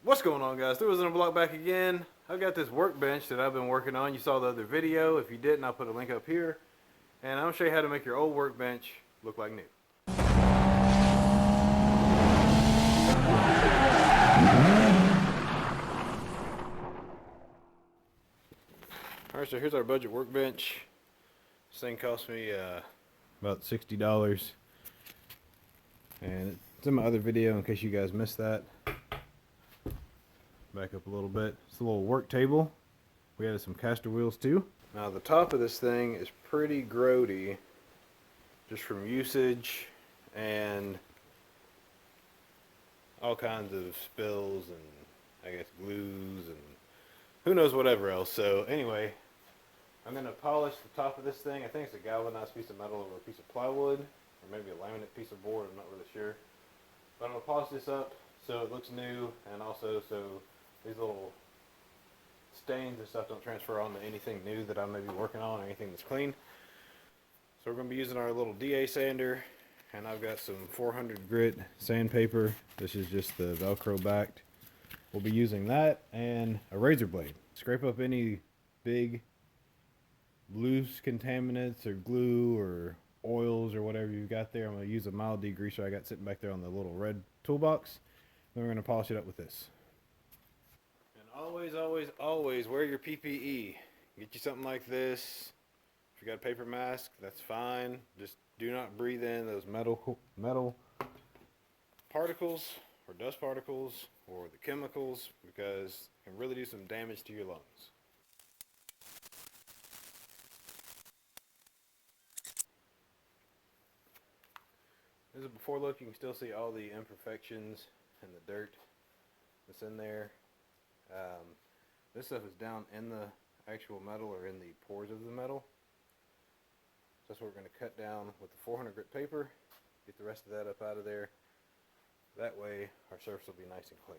What's going on, guys? There was a block back again. I've got this workbench that I've been working on. You saw the other video. If you didn't, I'll put a link up here. And I'm going to show you how to make your old workbench look like new. Alright, so here's our budget workbench. This thing cost me about $60. And it's in my other video in case you guys missed that. Back up a little bit. It's a little work table. We added some caster wheels too. Now the top of this thing is pretty grody just from usage and all kinds of spills and I guess glues and who knows whatever else. So anyway, I'm going to polish the top of this thing. I think it's a galvanized piece of metal over a piece of plywood or maybe a laminate piece of board. I'm not really sure. But I'm going to polish this up so it looks new and also so these little stains and stuff don't transfer onto anything new that I may be working on or anything that's clean. So we're going to be using our little DA sander, and I've got some 400 grit sandpaper. This is just the Velcro backed. We'll be using that and a razor blade. Scrape up any big loose contaminants or glue or oils or whatever you've got there. I'm going to use a mild degreaser I got sitting back there on the little red toolbox. Then we're going to polish it up with this. Always, always, always wear your PPE. Get you something like this. If you got a paper mask, that's fine. Just do not breathe in those metal particles or dust particles or the chemicals because it can really do some damage to your lungs. This is a before look. You can still see all the imperfections and the dirt that's in there. This stuff is down in the actual metal or in the pores of the metal. So that's what we're going to cut down with the 400 grit paper. Get the rest of that up out of there. That way our surface will be nice and clean.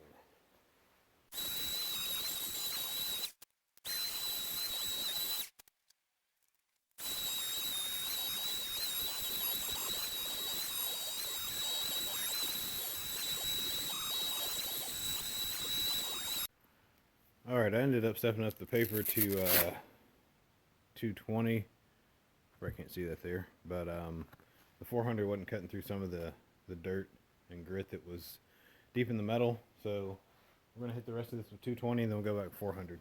Alright, I ended up stepping up the paper to 220. I can't see that there. But the 400 wasn't cutting through some of the dirt and grit that was deep in the metal. So we're going to hit the rest of this with 220 and then we'll go back 400.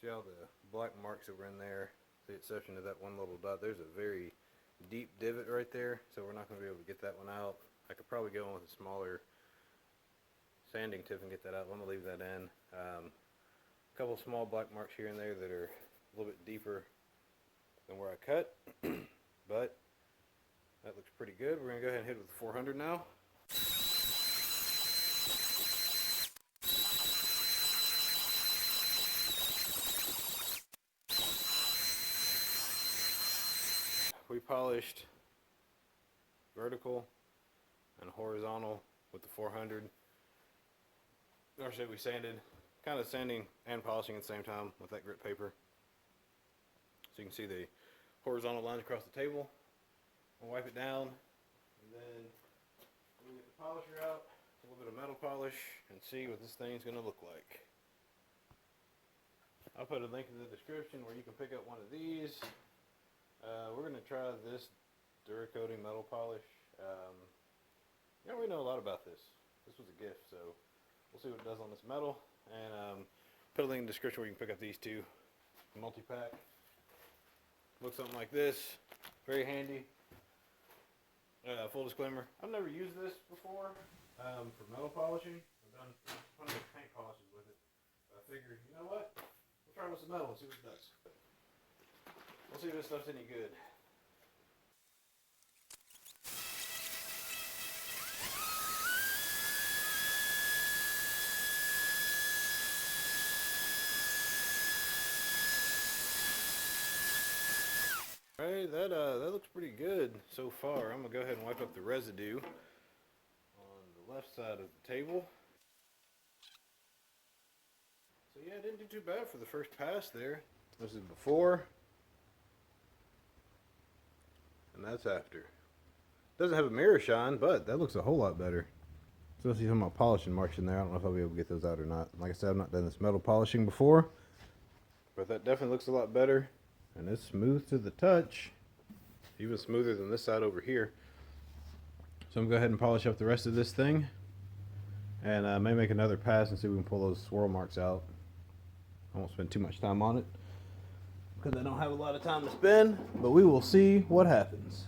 See all the black marks that were in there, the exception of that one little dot. There's a very deep divot right there, so we're not going to be able to get that one out. I could probably go in with a smaller sanding tip and get that out. I'm going to leave that in. A couple small black marks here and there that are a little bit deeper than where I cut, but that looks pretty good. We're going to go ahead and hit it with the 400 now. We polished vertical and horizontal with the 400. Or should we sanded, kind of sanding and polishing at the same time with that grit paper. So you can see the horizontal lines across the table. We'll wipe it down and then we'll get the polisher out, a little bit of metal polish, and see what this thing's going to look like. I'll put a link in the description where you can pick up one of these. We're going to try this Duracoating metal polish. You don't really know a lot about this. This was a gift, so we'll see what it does on this metal. And put a link in the description where you can pick up these two. Multi-pack. Looks something like this. Very handy. Full disclaimer, I've never used this before for metal polishing. I've done plenty of paint polishes with it. I figured, you know what? We'll try with some metal and see what it does. We'll see if this stuff's any good. Alright, that looks pretty good so far. I'm going to go ahead and wipe up the residue on the left side of the table. Yeah, it didn't do too bad for the first pass there. This is before, and that's after. Doesn't have a mirror shine, but that looks a whole lot better. Still see some of my polishing marks in there. I don't know if I'll be able to get those out or not. Like I said, I've not done this metal polishing before, but that definitely looks a lot better, and it's smooth to the touch. Even smoother than this side over here. So I'm gonna go ahead and polish up the rest of this thing, and may make another pass and see if we can pull those swirl marks out. I won't spend too much time on it because I don't have a lot of time to spend, but we will see what happens.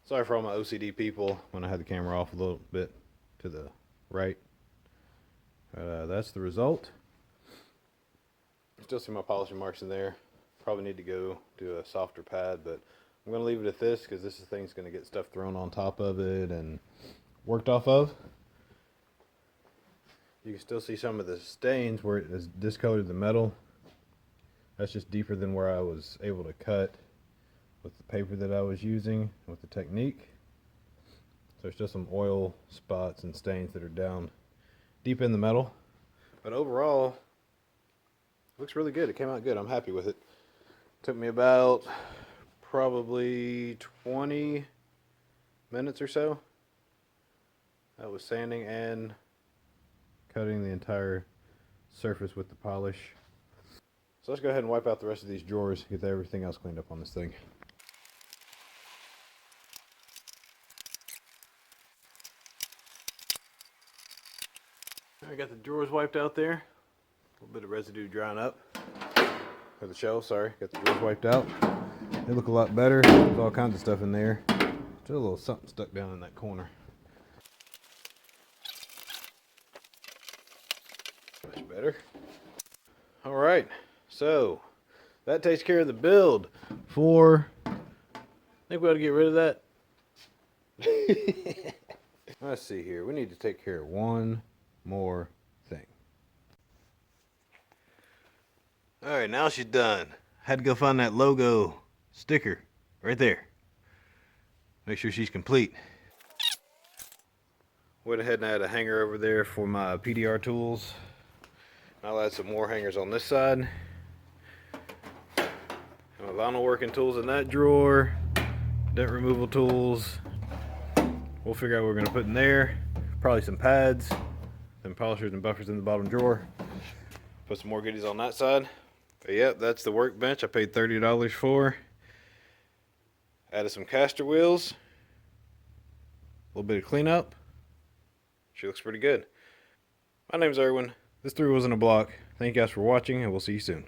Sorry for all my OCD people when I had the camera off a little bit to the right. That's the result. Still see my polishing marks in there. Probably need to go do a softer pad, but I'm going to leave it at this because this thing's going to get stuff thrown on top of it and worked off of. You can still see some of the stains where it has discolored the metal. That's just deeper than where I was able to cut with the paper that I was using with the technique. So there's just some oil spots and stains that are down deep in the metal. But overall, it looks really good. It came out good. I'm happy with it. Took me about probably 20 minutes or so. That was sanding and cutting the entire surface with the polish. So let's go ahead and wipe out the rest of these drawers, get everything else cleaned up on this thing. I got the drawers wiped out there. A little bit of residue drying up. Or the shelves, sorry. Got the drawers wiped out. They look a lot better. There's all kinds of stuff in there. Still a little something stuck down in that corner. Much better. Alright, so that takes care of the build for... I think we ought to get rid of that. Let's see here. We need to take care of one more thing. Alright, now she's done. Had to go find that logo sticker right there. Make sure she's complete. Went ahead and add a hanger over there for my PDR tools. I'll add some more hangers on this side. And my vinyl working tools in that drawer. Dent removal tools. We'll figure out what we're going to put in there. Probably some pads. Some polishers and buffers in the bottom drawer. Put some more goodies on that side. But yep, that's the workbench I paid $30 for. Added some caster wheels. A little bit of cleanup. She looks pretty good. My name's Erwin. This 3 Wheels in a Block. Thank you guys for watching, and we'll see you soon.